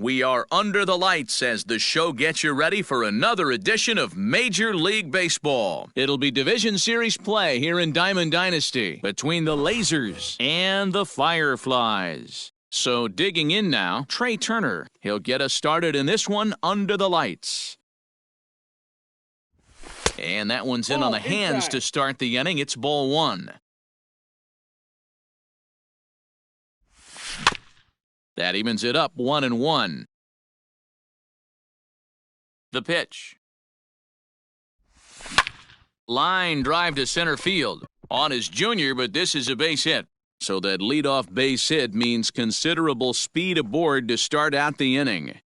We are under the lights as the show gets you ready for another edition of Major League Baseball. It'll be Division Series play here in Diamond Dynasty between the Lasers and the Fireflies. So digging in now, Trey Turner. He'll get us started in this one under the lights. And that one's in on the hands to start the inning. It's ball one. That evens it up 1-1. The pitch. Line drive to center field. On his junior, but this is a base hit. So that leadoff base hit means considerable speed aboard to start out the inning.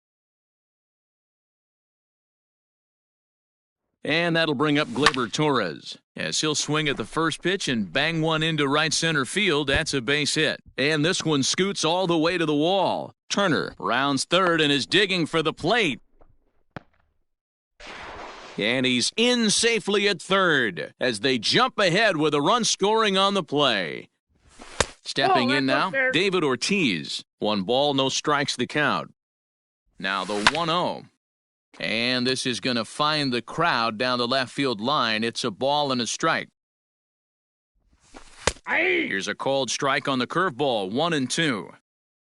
And that'll bring up Gleyber Torres, as he'll swing at the first pitch and bang one into right center field. That's a base hit. And this one scoots all the way to the wall. Turner rounds third and is digging for the plate. And he's in safely at third as they jump ahead with a run scoring on the play. Stepping in now, David Ortiz. 1 ball, no strikes the count. Now the 1-0. And this is going to find the crowd down the left field line. It's a ball and a strike. Here's a called strike on the curveball, 1-2.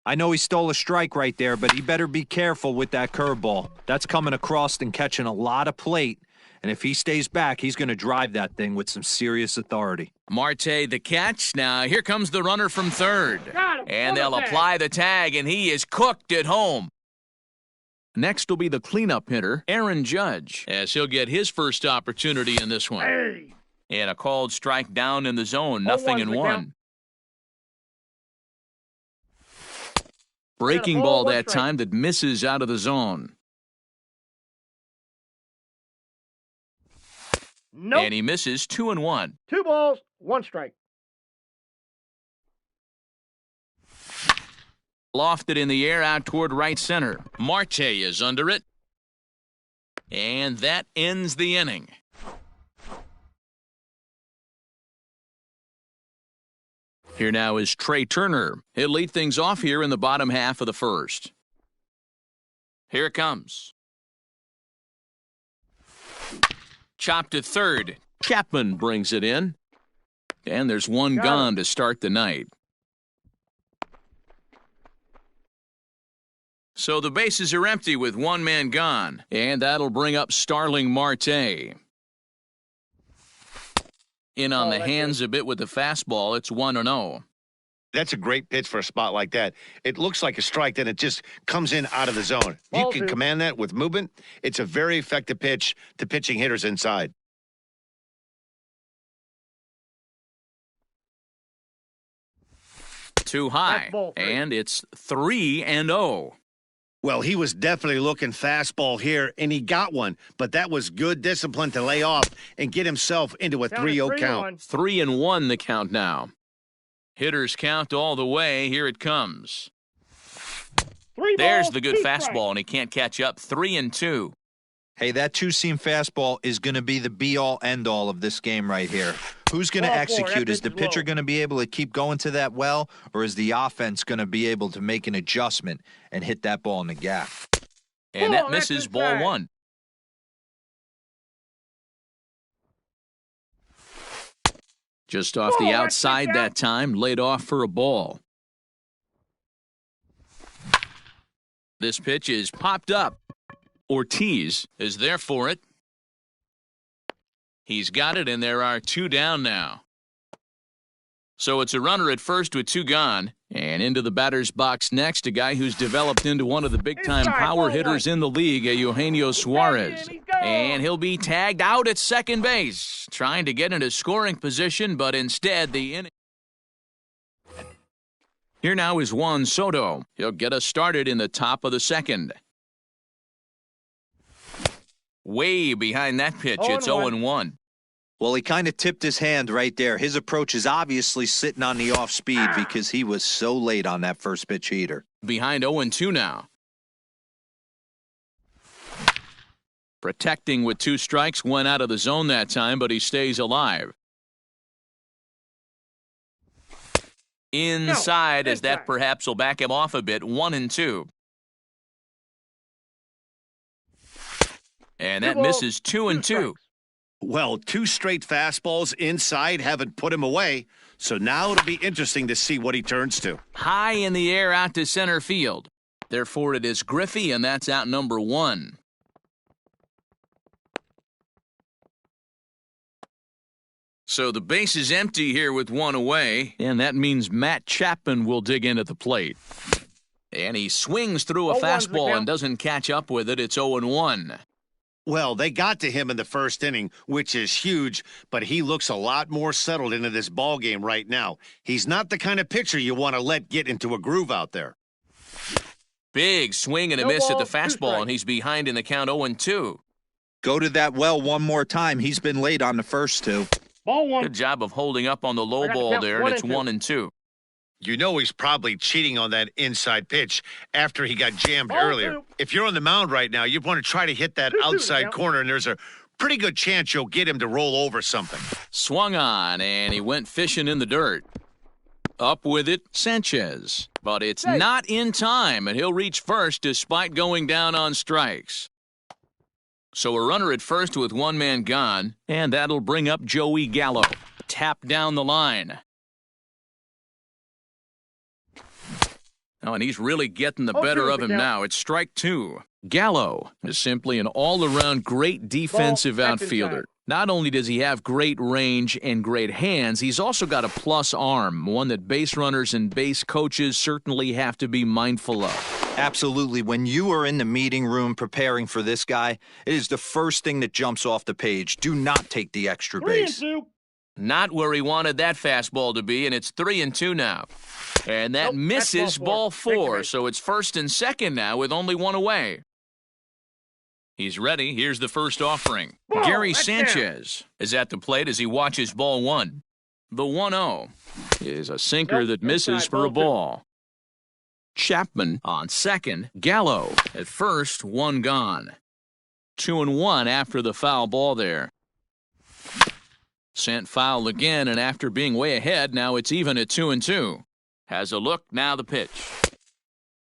I know he stole a strike right there, but he better be careful with that curveball. That's coming across and catching a lot of plate. And if he stays back, he's going to drive that thing with some serious authority. Marte the catch. Now here comes the runner from third. And they'll apply the tag, and he is cooked at home. Next will be the cleanup hitter, Aaron Judge, as he'll get his first opportunity in this one. And a called strike down in the zone, 0-1. Breaking ball that time that misses out of the zone. Nope. And he misses 2-1. 2 balls, 1 strike. Lofted in the air out toward right center. Marte is under it. And that ends the inning. Here now is Trey Turner. He'll lead things off here in the bottom half of the first. Here it comes. Chopped to third. Chapman brings it in. And there's one gone to start the night. So the bases are empty with 1 man gone. And that'll bring up Starling Marte. In on the hands a bit with the fastball. It's 1-0. That's a great pitch for a spot like that. It looks like a strike, then it just comes in out of the zone. If you can command that with movement, it's a very effective pitch to pitching hitters inside. Too high. And it's 3-0. Well, he was definitely looking fastball here, and he got one. But that was good discipline to lay off and get himself into a 3-0 count. 3-1 the count now. Hitters count all the way. Here it comes. There's the good fastball, and he can't catch up. 3-2. Hey, that two-seam fastball is going to be the be-all, end-all of this game right here. Who's going to execute? Is the pitcher going to be able to keep going to that well, or is the offense going to be able to make an adjustment and hit that ball in the gap? And that misses ball 1. Just off the outside that time, laid off for a ball. This pitch is popped up. Ortiz is there for it. He's got it, and there are 2 down now. So it's a runner at first with 2 gone. And into the batter's box next, a guy who's developed into one of the big-time power hitters in the league, Eugenio Suarez. And he'll be tagged out at second base, trying to get into scoring position, but instead the inning. Here now is Juan Soto. He'll get us started in the top of the second. Way behind that pitch, it's 0-1. Well, he kind of tipped his hand right there. His approach is obviously sitting on the off speed because he was so late on that first pitch heater. Behind 0-2 now. Protecting with 2 strikes, went out of the zone that time, but he stays alive. Inside, as that perhaps will back him off a bit, 1-2. And that misses 2-2. Well, two straight fastballs inside haven't put him away, so now it'll be interesting to see what he turns to. High in the air out to center field. Therefore, it is Griffey, and that's out number 1. So the base is empty here with 1 away, and that means Matt Chapman will dig in at the plate. And he swings through a fastball and doesn't catch up with it. It's 0-1. Well, they got to him in the first inning, which is huge, but he looks a lot more settled into this ball game right now. He's not the kind of pitcher you want to let get into a groove out there. Big swing and a miss at the fastball, and he's behind in the count 0-2. Go to that well one more time. He's been late on the first two. Ball 1. Good job of holding up on the low ball there, and it's 1-2. You know he's probably cheating on that inside pitch after he got jammed earlier. If you're on the mound right now, you want to try to hit that outside corner, and there's a pretty good chance you'll get him to roll over something. Swung on, and he went fishing in the dirt. Up with it, Sanchez. But it's not in time, and he'll reach first despite going down on strikes. So a runner at first with 1 man gone, and that'll bring up Joey Gallo. Tap down the line. Oh, and he's really getting the better of him now. It's strike 2. Gallo is simply an all-around great defensive outfielder. Not only does he have great range and great hands, he's also got a plus arm, one that base runners and base coaches certainly have to be mindful of. Absolutely. When you are in the meeting room preparing for this guy, it is the first thing that jumps off the page. Do not take the extra base. Not where he wanted that fastball to be, and it's 3-2 now. And that misses ball 4, so it's first and second now with only 1 away. He's ready. Here's the first offering. Gary Sanchez is at the plate as he watches ball 1. The 1-0 is a sinker that misses for a ball. Chapman on second. Gallo at first, 1 gone. 2-1 after the foul ball there. Sent foul again, and after being way ahead, now it's even at 2-2. Has a look, now the pitch.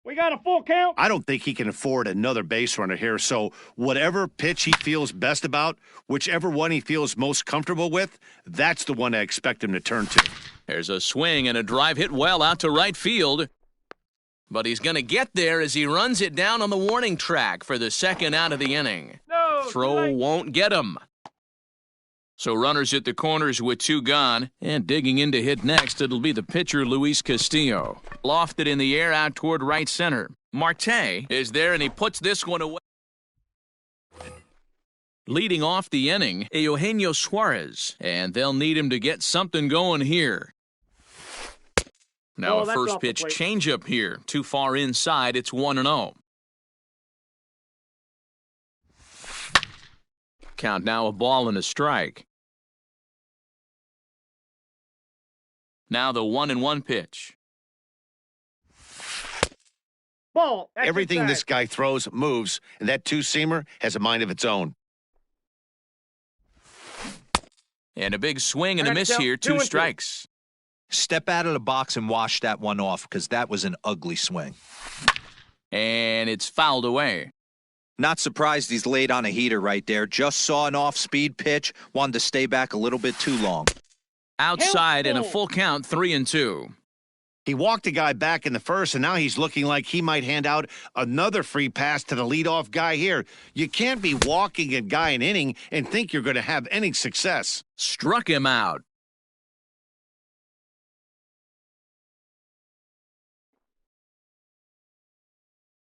We got a full count. I don't think he can afford another base runner here, so whatever pitch he feels best about, whichever one he feels most comfortable with, that's the one I expect him to turn to. There's a swing and a drive hit well out to right field. But he's going to get there as he runs it down on the warning track for the second out of the inning. Throw won't get him. So runners at the corners with 2 gone, and digging in to hit next, it'll be the pitcher Luis Castillo. Lofted in the air out toward right center. Marte is there, and he puts this one away. Leading off the inning, Eugenio Suarez, and they'll need him to get something going here. Now a first pitch changeup here. Too far inside, it's 1-0. Count now a ball and a strike. Now the 1-1 pitch. Ball. Everything this guy throws moves, and that two-seamer has a mind of its own. And a big swing and a miss here, 2 strikes. Step out of the box and wash that one off, because that was an ugly swing. And it's fouled away. Not surprised he's laid on a heater right there. Just saw an off-speed pitch, wanted to stay back a little bit too long. Outside in a full count, 3-2. He walked a guy back in the first, and now he's looking like he might hand out another free pass to the leadoff guy here. You can't be walking a guy an inning and think you're going to have any success. Struck him out.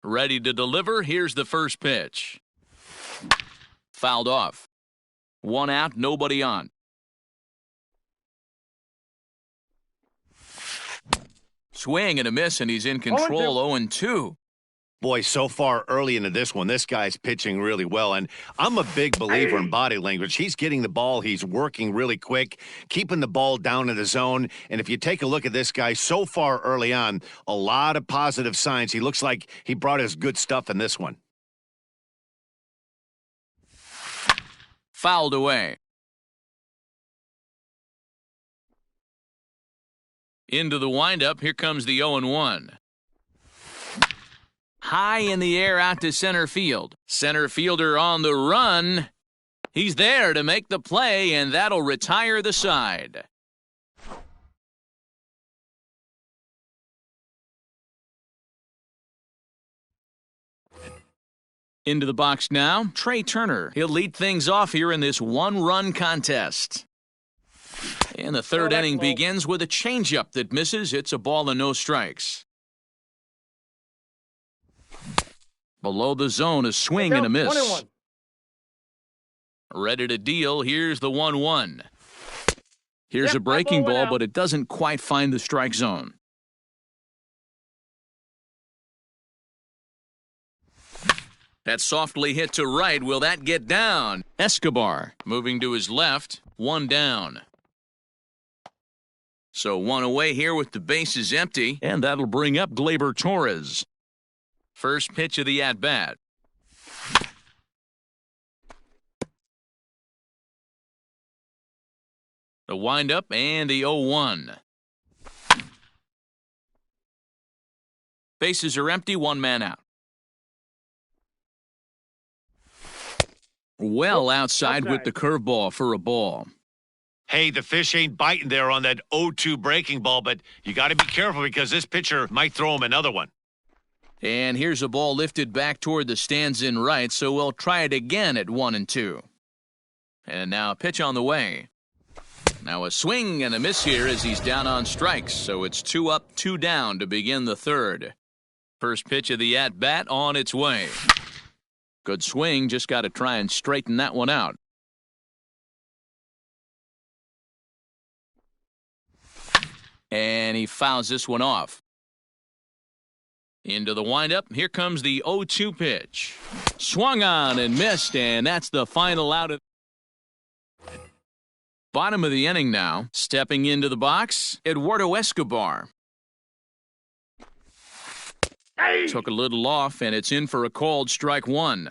Ready to deliver. Here's the first pitch. Fouled off. 1 out, nobody on. Swing and a miss, and he's in control. 0-2. Boy, so far early into this one, this guy's pitching really well, and I'm a big believer in body language. He's getting the ball. He's working really quick, keeping the ball down in the zone, and if you take a look at this guy so far early on, a lot of positive signs. He looks like he brought his good stuff in this one. Fouled away. Into the windup, here comes the 0-1. high in the air out to center field. Center fielder on the run. He's there to make the play, and that'll retire the side. Into the box now, Trey Turner. He'll lead things off here in this one-run contest. And the third inning begins with a changeup that misses. It's a ball and no strikes. Below the zone, a swing and a miss. 21. Ready to deal. Here's the 1-1. Here's a breaking ball, but it doesn't quite find the strike zone. That's softly hit to right. Will that get down? Escobar moving to his left. One down. So one away here with the bases empty, and that'll bring up Gleyber Torres. First pitch of the at-bat. The windup and the 0-1. Bases are empty, one man out. Well outside with the curveball for a ball. Hey, the fish ain't biting there on that 0-2 breaking ball, but you got to be careful because this pitcher might throw him another one. And here's a ball lifted back toward the stands in right, so we'll try it again at 1-2. And now a pitch on the way. Now a swing and a miss here as he's down on strikes, so it's 2 up, 2 down to begin the third. First pitch of the at-bat on its way. Good swing, just got to try and straighten that one out. And he fouls this one off. Into the windup, here comes the 0-2 pitch. Swung on and missed, and that's the final out of... Bottom of the inning now. Stepping into the box, Eduardo Escobar. Took a little off, and it's in for a called strike one.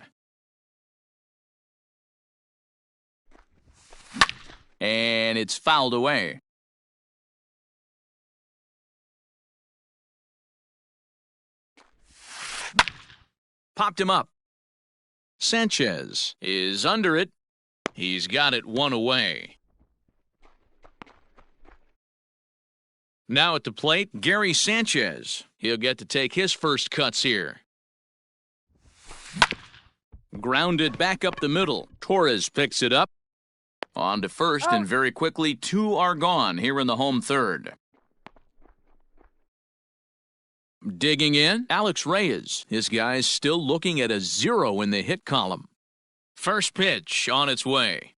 And it's fouled away. Popped him up. Sanchez is under it. He's got it one away. Now at the plate, Gary Sanchez. He'll get to take his first cuts here. Grounded back up the middle. Torres picks it up. On to first, and very quickly, 2 are gone here in the home third. Digging in, Alex Reyes. His guys still looking at a 0 in the hit column. First pitch on its way.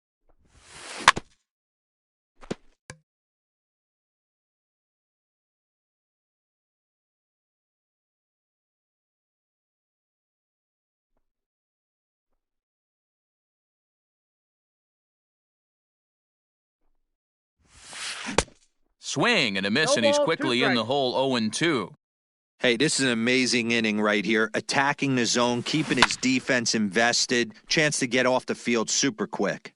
Swing and a miss, and he's quickly in the hole 0-2. Hey, this is an amazing inning right here. Attacking the zone, keeping his defense invested. Chance to get off the field super quick.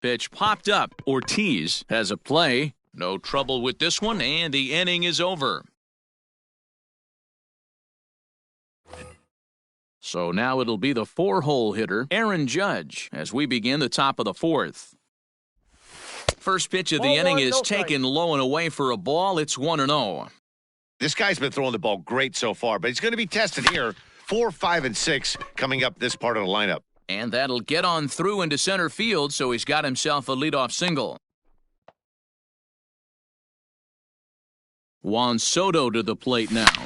Pitch popped up. Ortiz has a play. No trouble with this one, and the inning is over. So now it'll be the 4-hole hitter, Aaron Judge, as we begin the top of the fourth. First pitch of the inning is taken low and away for a ball. It's 1-0. This guy's been throwing the ball great so far, but he's going to be tested here. 4, 5, and 6 coming up this part of the lineup. And that'll get on through into center field, so he's got himself a leadoff single. Juan Soto to the plate now.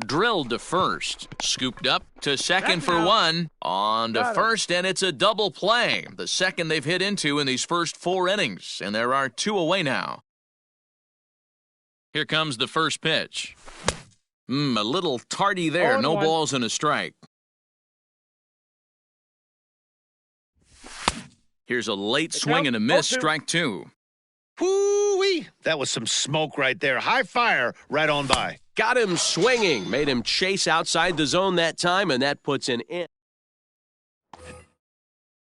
Drilled to first. Scooped up to second for one. On to first, and it's a double play. The second they've hit into in these first 4 innings, and there are 2 away now. Here comes the first pitch. A little tardy there. No balls and a strike. Here's a late swing and a miss. Strike 2. Woo-wee! That was some smoke right there. High fire right on by. Got him swinging. Made him chase outside the zone that time, and that puts an in.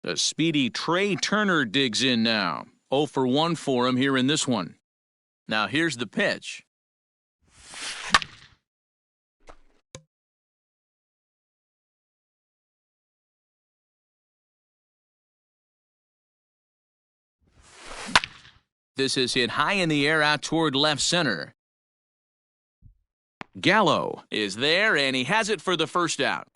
The speedy Trey Turner digs in now. 0 for 1 for him here in this one. Now here's the pitch. This is hit high in the air out toward left center. Gallo is there, and he has it for the first out.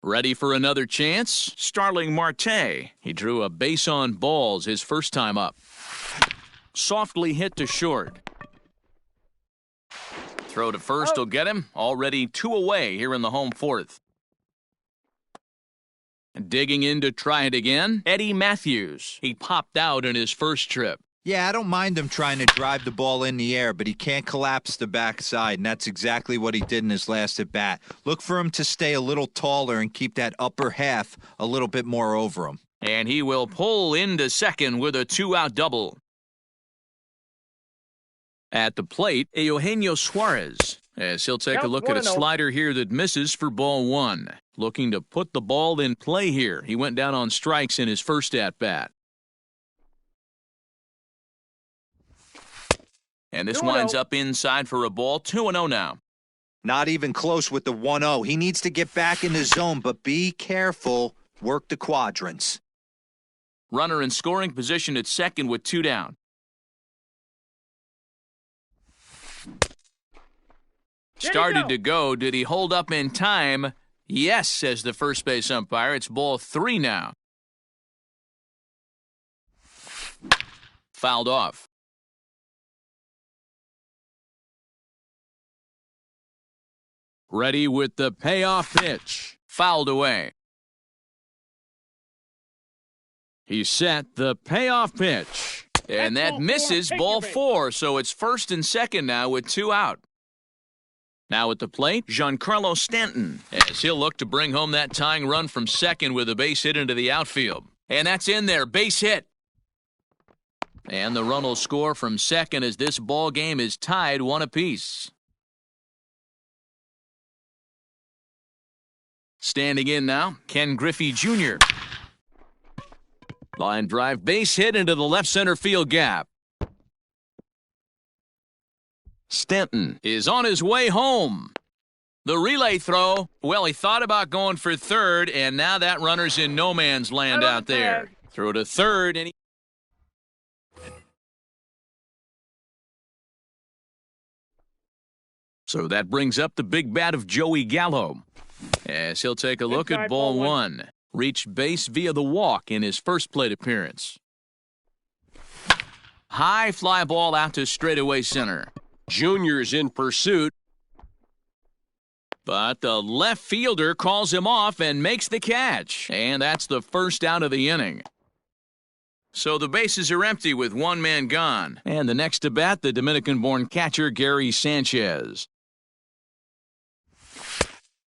Ready for another chance? Starling Marte. He drew a base on balls his first time up. Softly hit to short. Throw to first will get him. Already 2 away here in the home fourth. Digging in to try it again, Eddie Matthews. He popped out in his first trip. Yeah, I don't mind him trying to drive the ball in the air, but he can't collapse the backside, and that's exactly what he did in his last at-bat. Look for him to stay a little taller and keep that upper half a little bit more over him. And he will pull into second with a 2-out double. At the plate, Eugenio Suarez, as he'll take a look at a slider here that misses for ball 1. Looking to put the ball in play here. He went down on strikes in his first at-bat. And this winds up inside for a ball. 2-0 now. Not even close with the 1-0. He needs to get back in the zone, but be careful. Work the quadrants. Runner in scoring position at second with 2 down. Started to go. Did he hold up in time? Yes, says the first base umpire. It's ball 3 now. Fouled off. Ready with the payoff pitch. Fouled away. He's set the payoff pitch. And that misses ball 4, so it's first and second now with 2 out. Now at the plate, Giancarlo Stanton, as he'll look to bring home that tying run from second with a base hit into the outfield. And that's in there, base hit. And the run will score from second as this ball game is tied 1 apiece. Standing in now, Ken Griffey Jr. Line drive, base hit into the left center field gap. Stanton is on his way home. The relay throw, well, he thought about going for third, and now that runner's in no man's land out there. Throw to third, and so that brings up the big bat of Joey Gallo, as he'll take a look at ball 1. Reached base via the walk in his first plate appearance. High fly ball out to straightaway center. Junior's in pursuit. But the left fielder calls him off and makes the catch. And that's the first out of the inning. So the bases are empty with 1 man gone. And the next to bat, the Dominican-born catcher Gary Sanchez.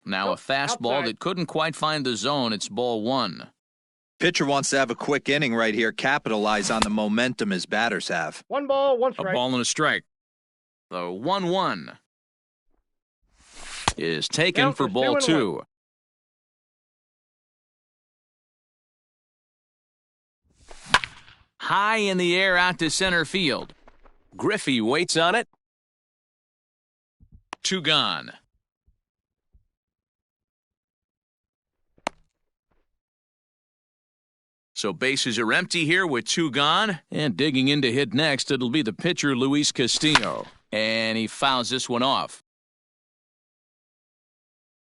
Now a fastball that couldn't quite find the zone. It's ball 1. Pitcher wants to have a quick inning right here, capitalize on the momentum his batters have. 1 ball, 1 strike. A ball and a strike. The 1-1 is taken for ball 2. High in the air out to center field. Griffey waits on it. 2 gone. So bases are empty here with 2 gone. And digging in to hit next, it'll be the pitcher, Luis Castillo. And he fouls this one off.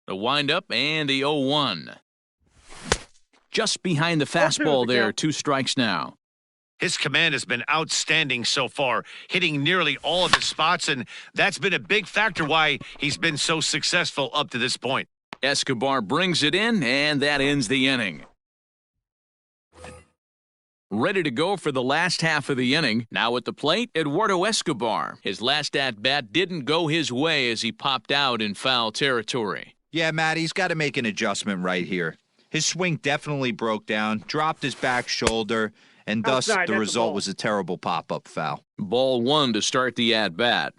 The windup and the 0-1. Just behind the fastball there, 2 strikes now. His command has been outstanding so far, hitting nearly all of his spots, and that's been a big factor why he's been so successful up to this point. Escobar brings it in, and that ends the inning. Ready to go for the last half of the inning. Now at the plate, Eduardo Escobar. His last at-bat didn't go his way as he popped out in foul territory. Yeah, Matt, he's got to make an adjustment right here. His swing definitely broke down, dropped his back shoulder, and thus the result was a terrible pop-up foul. Ball 1 to start the at-bat.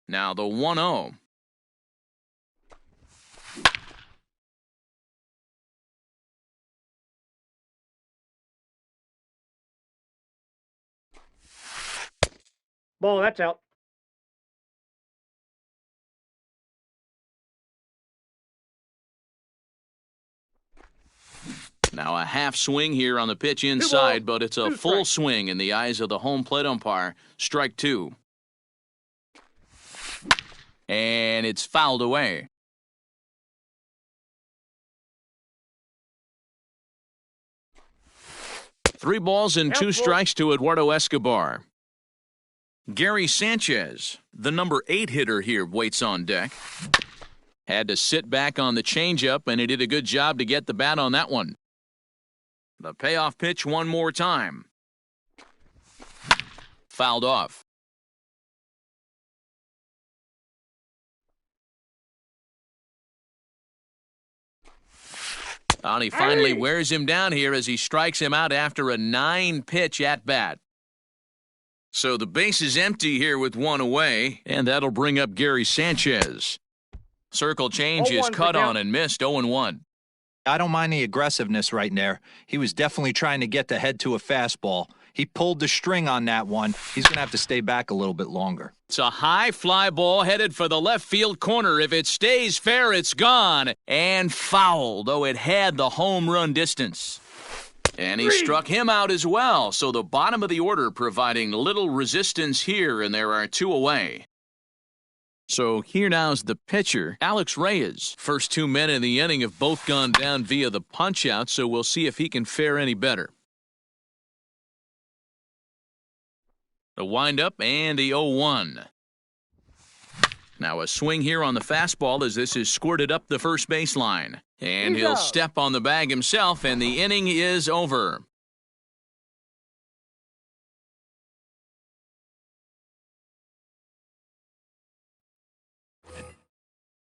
Now the 1-0. Ball, that's out. Now a half swing here on the pitch inside, but it's a full swing in the eyes of the home plate umpire. Strike two. And it's fouled away. Three balls and two strikes to Eduardo Escobar. Gary Sanchez, the number 8 hitter here, waits on deck. Had to sit back on the changeup, and he did a good job to get the bat on that one. The payoff pitch one more time. Fouled off. And he finally wears him down here as he strikes him out after a 9-pitch at-bat. So the base is empty here with one away, and that'll bring up Gary Sanchez. Circle change is cut on and missed 0-1. I don't mind the aggressiveness right there. He was definitely trying to get the head to a fastball. He pulled the string on that one. He's going to have to stay back a little bit longer. It's a high fly ball headed for the left field corner. If it stays fair, it's gone. And foul, though it had the home run distance. And he struck him out as well. So the bottom of the order providing little resistance here, and there are 2 away. So here now's the pitcher, Alex Reyes. First 2 men in the inning have both gone down via the punch-out, so we'll see if he can fare any better. The windup and the 0-1. Now a swing here on the fastball as this is squirted up the first baseline. And he'll step on the bag himself, and the inning is over.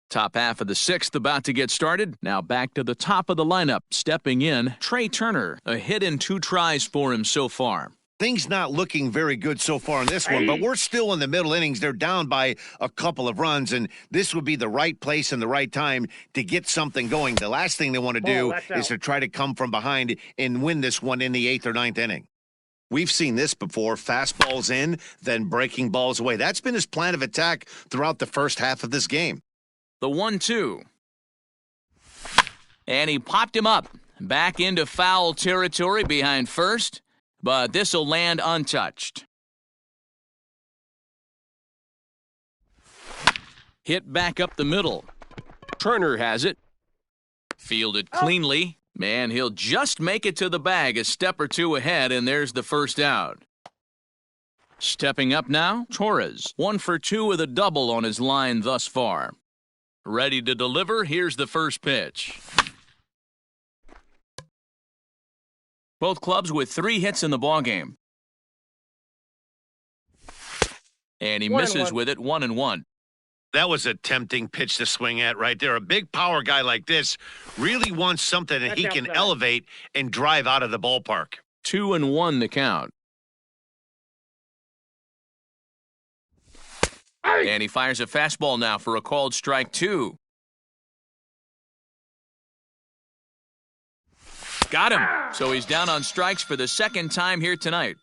Top half of the 6th about to get started. Now back to the top of the lineup. Stepping in, Trey Turner. A hit and 2 tries for him so far. Things not looking very good so far in this one, but we're still in the middle innings. They're down by a couple of runs, and this would be the right place and the right time to get something going. The last thing they want to do is to try to come from behind and win this one in the 8th or 9th inning. We've seen this before, fastballs in, then breaking balls away. That's been his plan of attack throughout the first half of this game. The 1-2. And he popped him up. Back into foul territory behind first, but this will land untouched. Hit back up the middle. Turner has it. Fielded cleanly. Man, he'll just make it to the bag a step or 2 ahead, and there's the first out. Stepping up now, Torres. 1 for 2 with a double on his line thus far. Ready to deliver, here's the first pitch. Both clubs with 3 hits in the ballgame. And he misses with it, 1-1. That was a tempting pitch to swing at right there. A big power guy like this really wants something that he can elevate and drive out of the ballpark. 2-1 the count. And he fires a fastball now for a called strike 2. Got him. So he's down on strikes for the second time here tonight.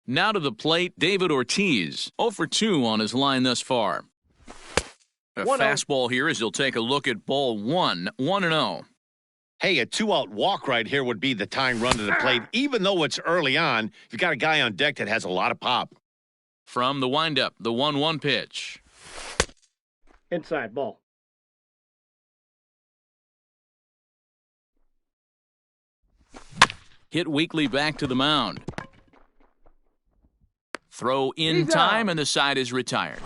Now to the plate, David Ortiz. 0 for 2 on his line thus far. A fastball here as he'll take a look at ball 1, 1-0. Hey, a 2-out walk right here would be the tying run to the plate. Even though it's early on, you've got a guy on deck that has a lot of pop. From the windup, the 1-1 pitch. Inside ball. Hit weakly back to the mound. Throw in time, and the side is retired.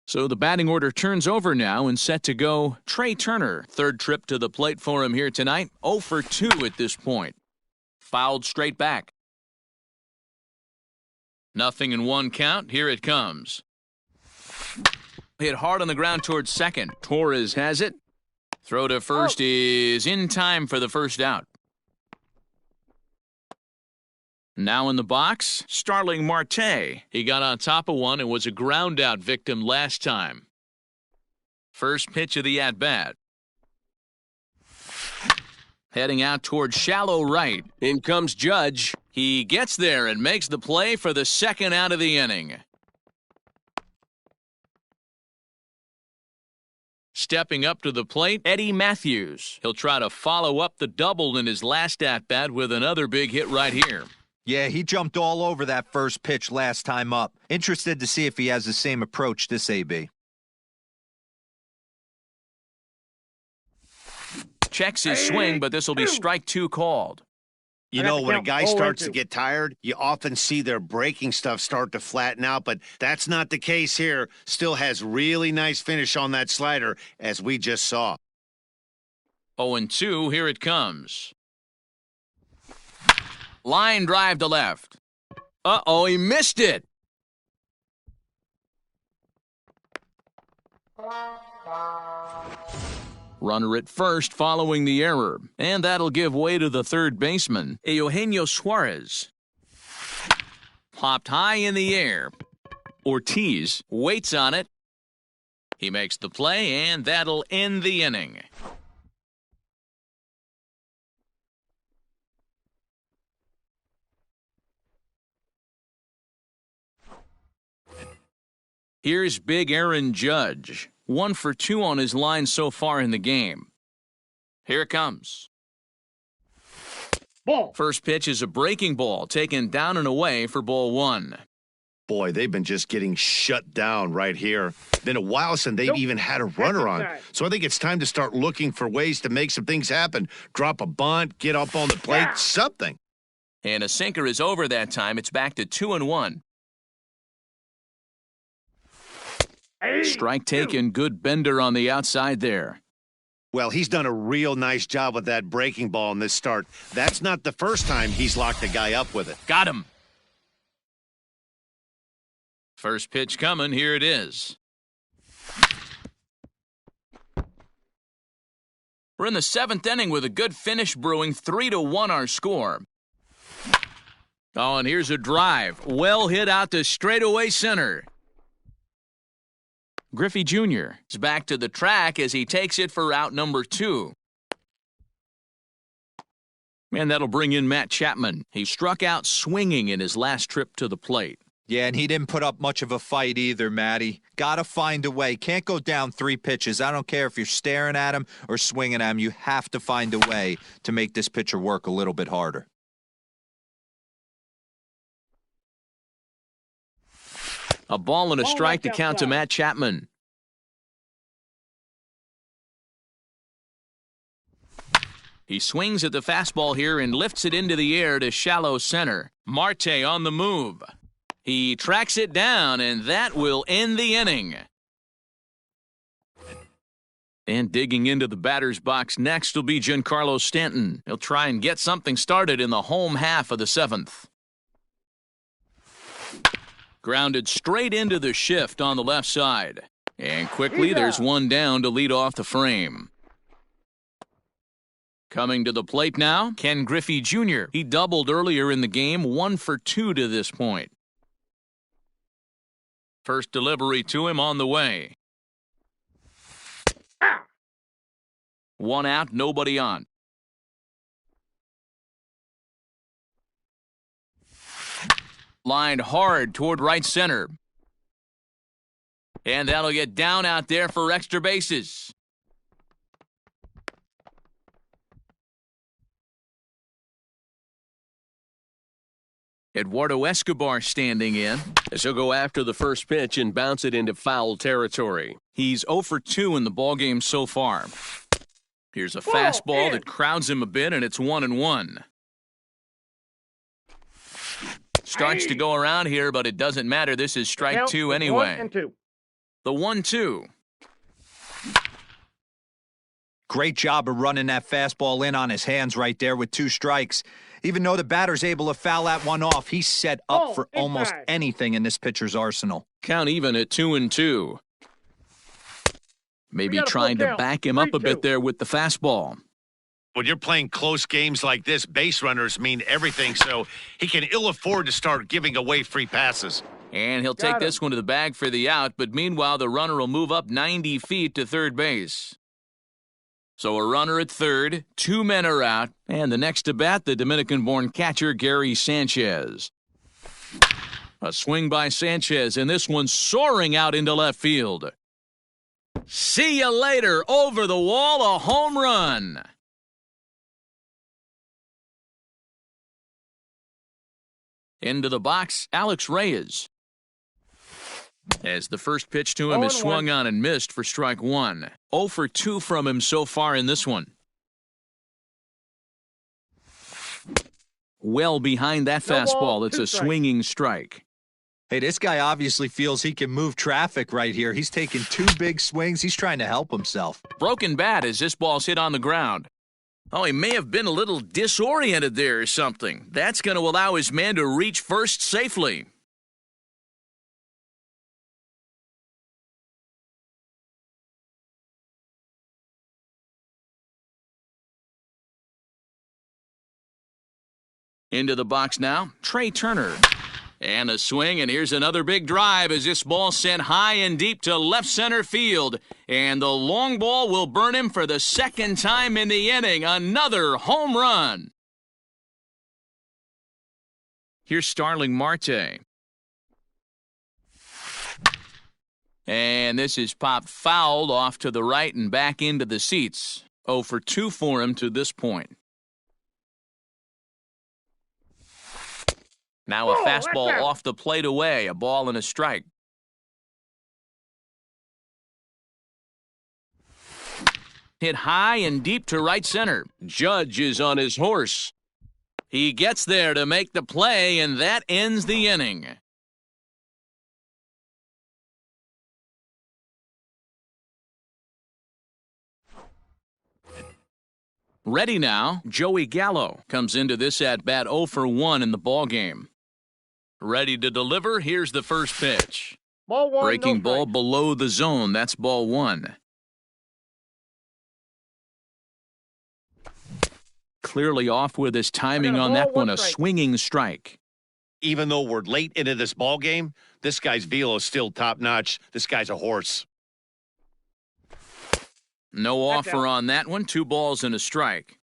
So the batting order turns over now and set to go Trey Turner. Third trip to the plate for him here tonight. 0 for 2 at this point. Fouled straight back. 0-1 count. Here it comes. Hit hard on the ground towards second. Torres has it. Throw to first is in time for the first out. Now in the box, Starling Marte. He got on top of one and was a ground-out victim last time. First pitch of the at-bat. Heading out towards shallow right. In comes Judge. He gets there and makes the play for the second out of the inning. Stepping up to the plate, Eddie Matthews. He'll try to follow up the double in his last at-bat with another big hit right here. Yeah, he jumped all over that first pitch last time up. Interested to see if he has the same approach this AB. Checks his swing, but this will be strike two called. You know, when a guy starts to get tired, you often see their breaking stuff start to flatten out, but that's not the case here. Still has really nice finish on that slider, as we just saw. 0-2, here it comes. Line drive to left. Uh-oh, he missed it. Runner at first following the error, and that'll give way to the third baseman, Eugenio Suarez. Popped high in the air. Ortiz waits on it. He makes the play, and that'll end the inning. Here's Big Aaron Judge. 1 for 2 on his line so far in the game. Here it comes. Ball. First pitch is a breaking ball taken down and away for ball 1. Boy, they've been just getting shut down right here. Been a while since they've even had a runner on. So I think it's time to start looking for ways to make some things happen. Drop a bunt, get up on the plate, something. And a sinker is over that time. It's back to 2-1. Strike taken, good bender on the outside there. Well, he's done a real nice job with that breaking ball in this start. That's not the first time he's locked a guy up with it. Got him. First pitch coming, here it is. We're in the 7th inning with a good finish brewing, 3-1 our score. Oh, and here's a drive. Well hit out to straightaway center. Griffey Jr. is back to the track as he takes it for out number 2. And that'll bring in Matt Chapman. He struck out swinging in his last trip to the plate. Yeah, and he didn't put up much of a fight either, Matty. Gotta find a way. Can't go down 3 pitches. I don't care if you're staring at him or swinging at him. You have to find a way to make this pitcher work a little bit harder. A ball and a strike to count to Matt Chapman. He swings at the fastball here and lifts it into the air to shallow center. Marte on the move. He tracks it down, and that will end the inning. And digging into the batter's box next will be Giancarlo Stanton. He'll try and get something started in the home half of the 7th. Grounded straight into the shift on the left side. And quickly there's one down to lead off the frame. Coming to the plate now, Ken Griffey Jr. He doubled earlier in the game, 1 for 2 to this point. First delivery to him on the way. 1 out, nobody on. Lined hard toward right center. And that'll get down out there for extra bases. Eduardo Escobar standing in as he'll go after the first pitch and bounce it into foul territory. He's 0 for 2 in the ballgame so far. Here's a fastball that crowds him a bit, and it's 1-1. Starts to go around here, but it doesn't matter. This is strike 2 anyway. 1-2. The 1-2. Great job of running that fastball in on his hands right there with 2 strikes. Even though the batter's able to foul that one off, he's set up for almost anything in this pitcher's arsenal. Count even at 2-2. Maybe trying to back him up a bit there with the fastball. When you're playing close games like this, base runners mean everything, so he can ill afford to start giving away free passes. And he'll take this one to the bag for the out, but meanwhile the runner will move up 90 feet to third base. So a runner at third, 2 men are out, and the next to bat, the Dominican-born catcher Gary Sanchez. A swing by Sanchez, and this one soaring out into left field. See you later, over the wall, a home run. Into the box, Alex Reyes. As the first pitch to him is swung on and missed for strike one. 0 for 2 from him so far in this one. Well behind that fastball, it's a swinging strike. Hey, this guy obviously feels he can move traffic right here. He's taking 2 big swings. He's trying to help himself. Broken bat as this ball's hit on the ground. Oh, he may have been a little disoriented there or something. That's going to allow his man to reach first safely. Into the box now, Trey Turner. And a swing, and here's another big drive as this ball sent high and deep to left center field. And the long ball will burn him for the second time in the inning. Another home run. Here's Starling Marte. And this is popped fouled off to the right and back into the seats. 0 for 2 for him to this point. Now a fastball off the plate away, a ball and a strike. Hit high and deep to right center. Judge is on his horse. He gets there to make the play, and that ends the inning. Ready now, Joey Gallo comes into this at-bat 0 for 1 in the ballgame. Ready to deliver, here's the first pitch. Ball one, Breaking ball below the zone, that's ball 1. Clearly off with his timing on that one, a swinging strike. Even though we're late into this ball game, this guy's velo is still top-notch. This guy's a horse. No offer on that one, 2 balls and a strike.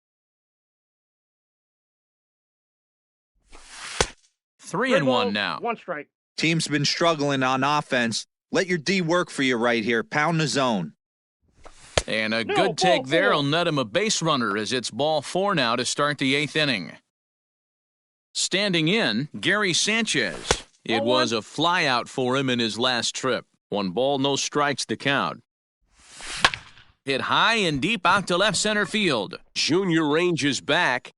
3-1 now. 1 strike. Team's been struggling on offense. Let your D work for you right here. Pound the zone. And a good take there will net him a base runner as it's ball 4 now to start the 8th inning. Standing in, Gary Sanchez. It was a flyout for him in his last trip. 1 ball, no strikes the count. Hit high and deep out to left center field. Junior ranges back.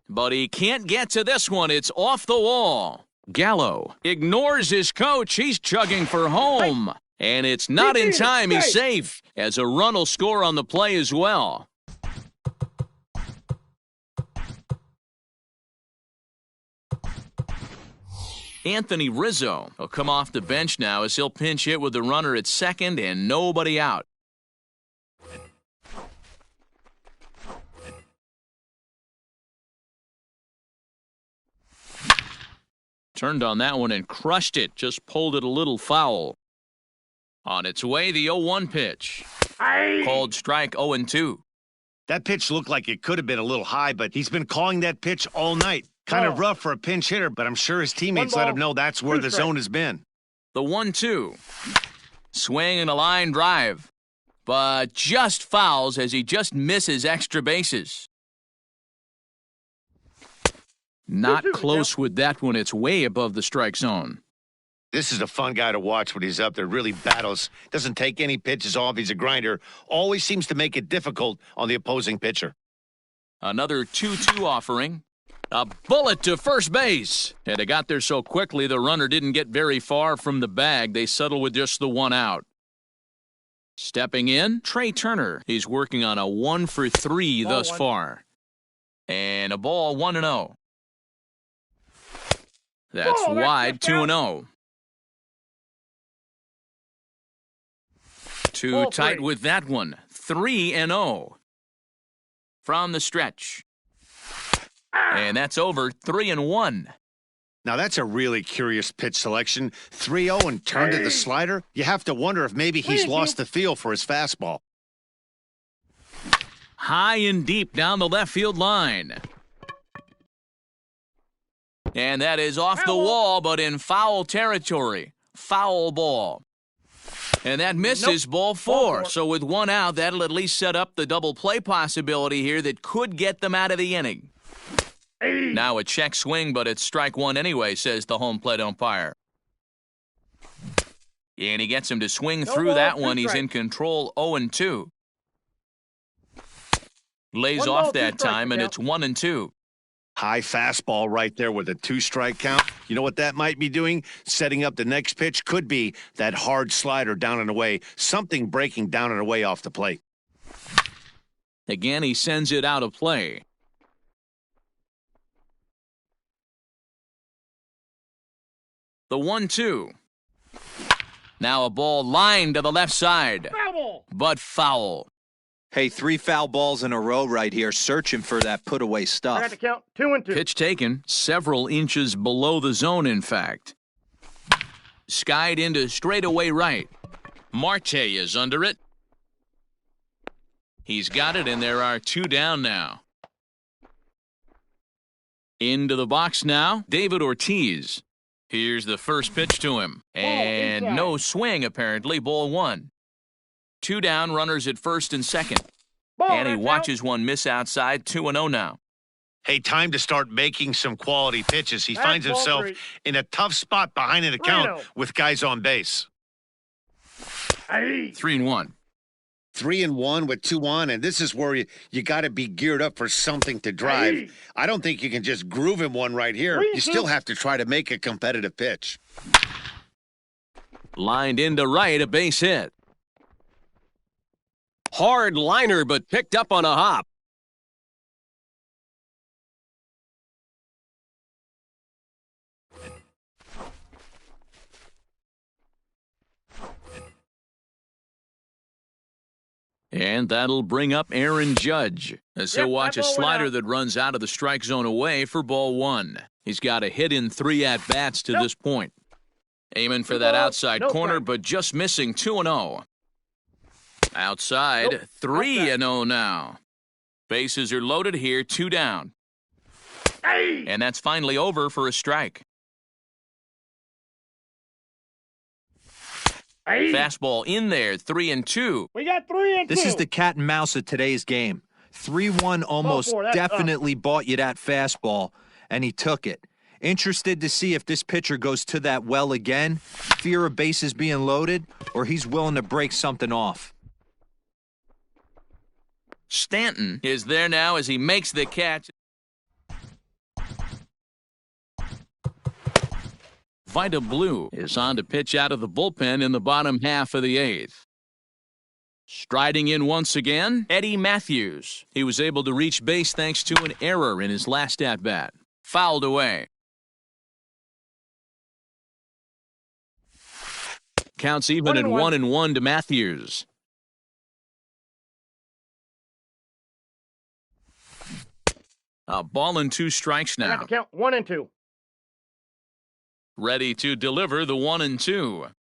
But he can't get to this one. It's off the wall. Gallo ignores his coach. He's chugging for home. And it's not in time. He's safe as a run will score on the play as well. Anthony Rizzo will come off the bench now as he'll pinch hit with the runner at second and nobody out. Turned on that one and crushed it. Just pulled it a little foul. On its way, the 0-1 pitch. Called strike 0-2. That pitch looked like it could have been a little high, but he's been calling that pitch all night. Kind of rough for a pinch hitter, but I'm sure his teammates let him know that's where the zone has been. The 1-2. Swing and a line drive. But just fouls as he just misses extra bases. Not close with that one. It's way above the strike zone. This is a fun guy to watch when he's up there. Really battles. Doesn't take any pitches off. He's a grinder. Always seems to make it difficult on the opposing pitcher. Another 2-2 offering. A bullet to first base. And it got there so quickly the runner didn't get very far from the bag. They settled with just the 1 out. Stepping in, Trey Turner. He's working on a 1 for 3 thus far. And a ball 1-0. That's wide, 2-0. Too tight with that one. 3-0. From the stretch. And that's over, 3-1. Now that's a really curious pitch selection. 3-0 and turned to the slider. You have to wonder if maybe he's lost the feel for his fastball. high and deep down the left field line. And that is off the wall, but in foul territory. Foul ball. And that misses ball four. So with one out, that'll at least set up the double play possibility here that could get them out of the inning. Now a check swing, but it's strike one anyway, says the home plate umpire. And he gets him to swing through that one. He's in control 0-2. Lays off that time, and it's 1-2. High fastball right there with a 2-strike count. You know what that might be doing? Setting up the next pitch could be that hard slider down and away. Something breaking down and away off the plate. Again, he sends it out of play. The 1-2. Now a ball lined to the left side. Foul. But foul. Hey, 3 foul balls in a row right here, searching for that put-away I stuff. got to count 2-2. Pitch taken, several inches below the zone, in fact. Skied into straightaway right. Marte is under it. He's got it, and there are 2 down now. Into the box now, David Ortiz. Here's the first pitch to him. And no swing, apparently, ball 1. 2 down, runners at first and second. And he watches one miss outside, 2-0 now. Hey, time to start making some quality pitches. He finds himself in a tough spot behind an account with guys on base. 3-1. 3-1 with 2 on, and this is where you got to be geared up for something to drive. I don't think you can just groove him one right here. You still have to try to make a competitive pitch. Lined into right, a base hit. Hard liner, but picked up on a hop. And that'll bring up Aaron Judge, as he'll watch a slider that runs out of the strike zone away for ball 1. He's got a hit in 3 at-bats to this point. Aiming for that outside corner, but just missing 2-0. Outside, 3-0 now. Bases are loaded here, 2 down. And that's finally over for a strike. Fastball in there, 3-2. We got 3-2. This is the cat and mouse of today's game. 3-1 almost definitely bought you that fastball, and he took it. Interested to see if this pitcher goes to that well again, fear of bases being loaded, or he's willing to break something off. Stanton is there now as he makes the catch. Vida Blue is on to pitch out of the bullpen in the bottom half of the 8th. Striding in once again, Eddie Matthews. He was able to reach base thanks to an error in his last at-bat. Fouled away. Counts even at 1-1 to Matthews. A ball and 2 strikes now. I got to count 1-2. Ready to deliver the 1-2.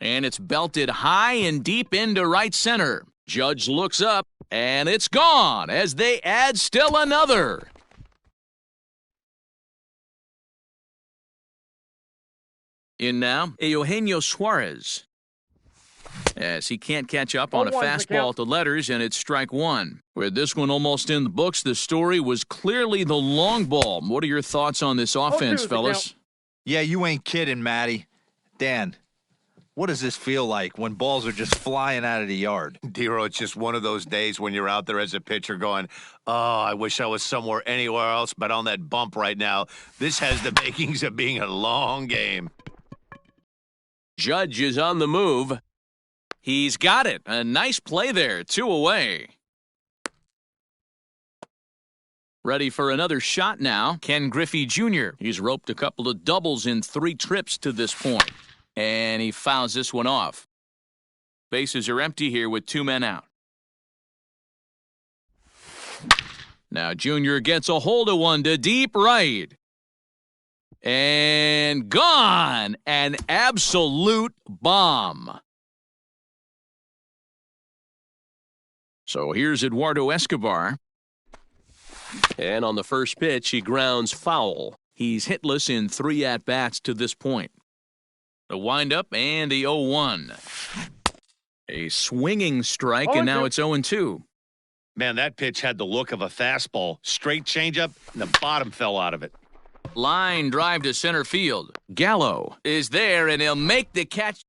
And it's belted high and deep into right center. Judge looks up, and it's gone as they add still another. In now, Eugenio Suarez. As he can't catch up on a fastball to letters, and it's strike 1. With this one almost in the books, the story was clearly the long ball. What are your thoughts on this offense, fellas? Yeah, you ain't kidding, Matty. Dan, what does this feel like when balls are just flying out of the yard? Dero, it's just one of those days when you're out there as a pitcher going, oh, I wish I was somewhere anywhere else but on that bump right now. This has the makings of being a long game. Judge is on the move. He's got it. A nice play there. 2 away. Ready for another shot now, Ken Griffey Jr. He's roped a couple of doubles in 3 trips to this point. And he fouls this one off. Bases are empty here with 2 men out. Now Jr. gets a hold of one to deep right. And gone! An absolute bomb. So here's Eduardo Escobar. And on the first pitch, he grounds foul. He's hitless in 3 at-bats to this point. The windup and the 0-1. A swinging strike, and now it's 0-2. Man, that pitch had the look of a fastball. Straight changeup, and the bottom fell out of it. Line drive to center field. Gallo is there, and he'll make the catch.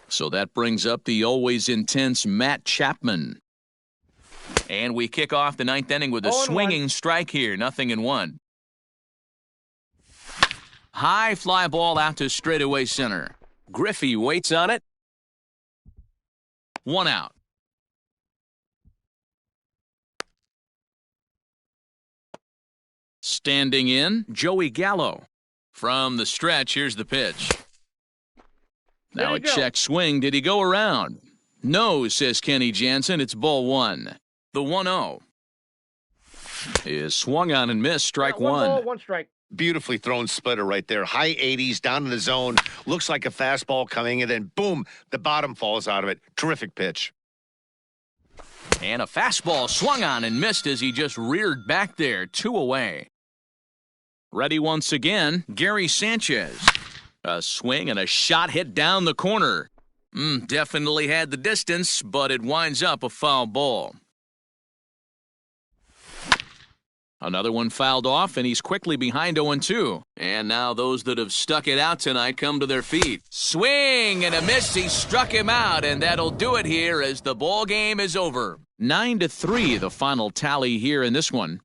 So that brings up the always intense Matt Chapman. And we kick off the 9th inning with a swinging strike here. 0-1. High fly ball out to straightaway center. Griffey waits on it. 1 out. Standing in, Joey Gallo. From the stretch, here's the pitch. Now a check swing. Did he go around? No, says Kenny Jansen. It's ball 1. The 1-0 is swung on and missed. Strike 1. 1 ball, 1 strike. Beautifully thrown splitter right there. High 80s, down in the zone. Looks like a fastball coming, and then boom, the bottom falls out of it. Terrific pitch. And a fastball swung on and missed as he just reared back there. 2 away. Ready once again, Gary Sanchez. A swing and a shot hit down the corner. Definitely had the distance, but it winds up a foul ball. Another one fouled off, and he's quickly behind 0-2. And now those that have stuck it out tonight come to their feet. Swing and a miss. He struck him out, and that'll do it here as the ball game is over. 9-3, the final tally here in this one.